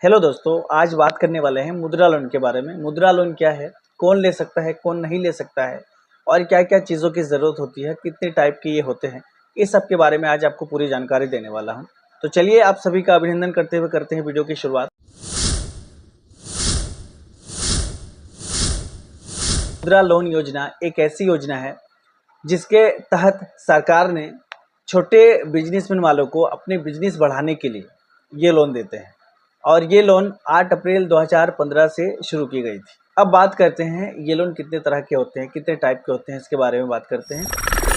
Hello दोस्तों, आज बात करने वाले हैं मुद्रा लोन के बारे में। मुद्रा लोन क्या है, कौन ले सकता है, कौन नहीं ले सकता है और क्या-क्या चीज़ों की ज़रूरत होती है, कितने टाइप के ये होते हैं, इस सब के बारे में आज आपको पूरी जानकारी देने वाला हूँ। तो चलिए आप सभी का अभिनंदन करते हुए करते हैं वीडियो की शुरुआत। मुद्रा लोन योजना एक ऐसी योजना है जिसके तहत सरकार ने छोटे बिजनेसमैन वालों को अपने बिजनेस बढ़ाने के लिए ये लोन देते हैं और ये लोन 8 अप्रैल 2015 से शुरू की गई थी। अब बात करते हैं ये लोन कितने तरह के होते हैं, कितने टाइप के होते हैं, इसके बारे में बात करते हैं।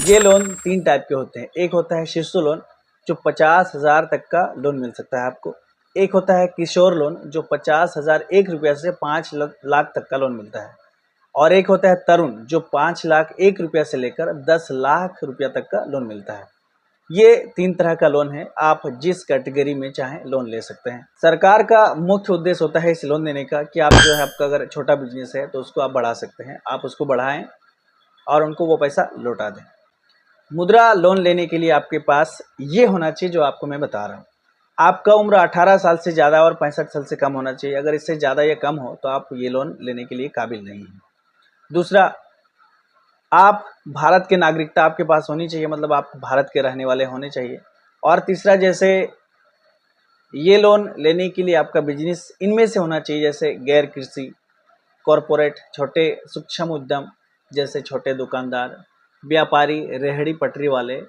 ये लोन 3 टाइप के होते हैं। एक होता है शिशु लोन जो 50,000 तक का लोन मिल सकता है आपको। एक होता है किशोर लोन जो 50,000 ₹1 से 5 लाख तक का लोन मिलता है और एक होता है तरुण जो 5 लाख ₹1 से लेकर 10 लाख रुपया तक का लोन मिलता है। ये 3 तरह का लोन है, आप जिस कैटेगरी में चाहें लोन ले सकते हैं। सरकार का मुख्य उद्देश्य होता है इस लोन देने का कि आप जो है आपका अगर छोटा बिजनेस है तो उसको आप बढ़ा सकते हैं, आप उसको बढ़ाएं और उनको वो पैसा लौटा दें। मुद्रा लोन लेने के लिए आपके पास ये होना चाहिए जो आपको मैं बता रहा हूँ। आपका उम्र 18 साल से ज़्यादा और 65 साल से कम होना चाहिए। अगर इससे ज़्यादा या कम हो तो आप ये लोन लेने के लिए काबिल नहीं हैं। दूसरा, आप भारत के नागरिकता आपके पास होनी चाहिए, मतलब आप भारत के रहने वाले होने चाहिए। और तीसरा, जैसे ये लोन लेने के लिए आपका बिजनेस इनमें से होना चाहिए, जैसे गैर कृषि, कॉरपोरेट, छोटे सूक्ष्म उद्यम जैसे छोटे दुकानदार, व्यापारी, रेहड़ी पटरी वाले,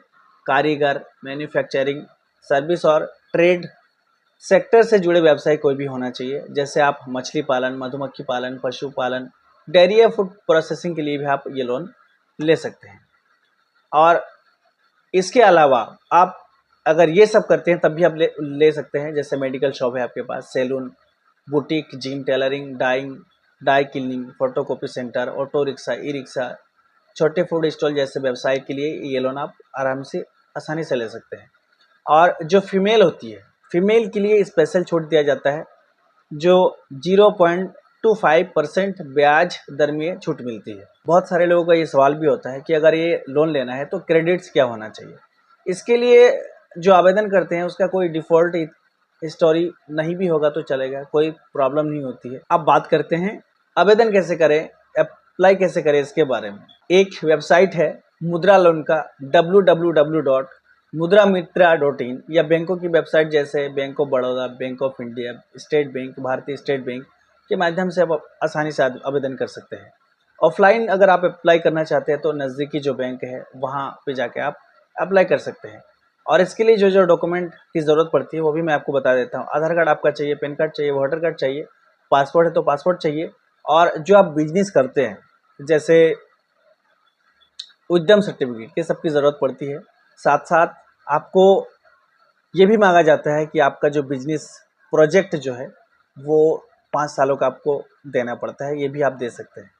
कारीगर, मैन्युफैक्चरिंग, सर्विस और ट्रेड सेक्टर से जुड़े व्यवसाय कोई भी होना चाहिए। जैसे आप मछली पालन, मधुमक्खी पालन, पशुपालन, डेयरी या फूड प्रोसेसिंग के लिए भी आप ये लोन ले सकते हैं। और इसके अलावा आप अगर ये सब करते हैं तब भी आप ले सकते हैं। जैसे मेडिकल शॉप है आपके पास, salon, boutique, gym, tailoring, dry cleaning, photocopy centre, auto rickshaw, e rickshaw, छोटे फूड स्टॉल जैसे व्यवसाय के लिए ये लोन आप आराम से आसानी से ले सकते हैं। और जो फीमेल होती है, फीमेल के लिए स्पेशल छूट दिया जाता है जो 0.25% ब्याज दर में छूट मिलती है। बहुत सारे लोगों का ये सवाल भी होता है कि अगर ये लोन लेना है तो क्रेडिट्स क्या होना चाहिए। इसके लिए जो आवेदन करते हैं उसका कोई डिफ़ॉल्ट हिस्टोरी नहीं भी होगा तो चलेगा, कोई प्रॉब्लम नहीं होती है। अब बात करते हैं आवेदन कैसे करें, अप्लाई कैसे करें इसके बारे में। एक वेबसाइट है मुद्रा लोन का www.mudramitra.in या बैंकों की वेबसाइट जैसे bank of Baroda, bank of India, state bank, भारतीय स्टेट बैंक के माध्यम से आप आसानी से आवेदन कर सकते हैं। ऑफलाइन अगर आप अप्लाई करना चाहते हैं तो नज़दीकी जो बैंक है वहाँ पे जाके आप अप्लाई कर सकते हैं। और इसके लिए जो डॉक्यूमेंट की ज़रूरत पड़ती है वो भी मैं आपको बता देता हूँ। आधार कार्ड आपका चाहिए, पैन कार्ड चाहिए, वोटर कार्ड चाहिए, पासपोर्ट है तो पासपोर्ट चाहिए। और जो आप बिजनेस करते हैं जैसे उद्यम सर्टिफिकेट के सबकी ज़रूरत पड़ती है। साथ साथ आपको ये भी मांगा जाता है कि आपका जो बिजनेस प्रोजेक्ट जो है वो 5 सालों का आपको देना पड़ता है, ये भी आप दे सकते हैं।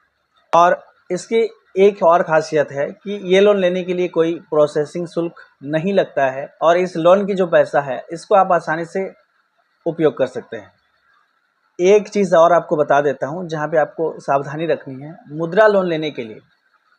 और इसकी एक और ख़ासियत है कि ये लोन लेने के लिए कोई प्रोसेसिंग शुल्क नहीं लगता है और इस लोन की जो पैसा है इसको आप आसानी से उपयोग कर सकते हैं। एक चीज़ और आपको बता देता हूँ जहाँ पे आपको सावधानी रखनी है। मुद्रा लोन लेने के लिए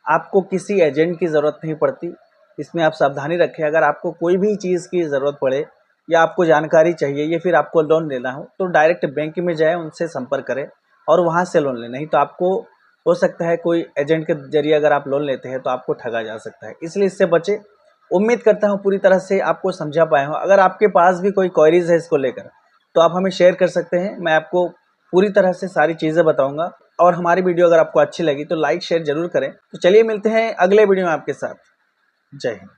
आपको किसी एजेंट की ज़रूरत नहीं पड़ती। इसमें आप सावधानी रखें, अगर आपको कोई भी चीज़ की ज़रूरत पड़े या आपको जानकारी चाहिए या फिर आपको लोन लेना हो तो डायरेक्ट बैंक में जाएँ, उनसे संपर्क करें और वहाँ से लोन लें। नहीं तो आपको हो सकता है कोई एजेंट के ज़रिए अगर आप लोन लेते हैं तो आपको ठगा जा सकता है, इसलिए इससे बचें। उम्मीद करता हूँ पूरी तरह से आपको समझा पाया हूँ। अगर आपके पास भी कोई क्वेरीज़ है इसको लेकर तो आप हमें शेयर कर सकते हैं, मैं आपको पूरी तरह से सारी चीज़ें बताऊँगा। और हमारी वीडियो अगर आपको अच्छी लगी तो लाइक शेयर ज़रूर करें। तो चलिए मिलते हैं अगले वीडियो में आपके साथ। जय हिंद।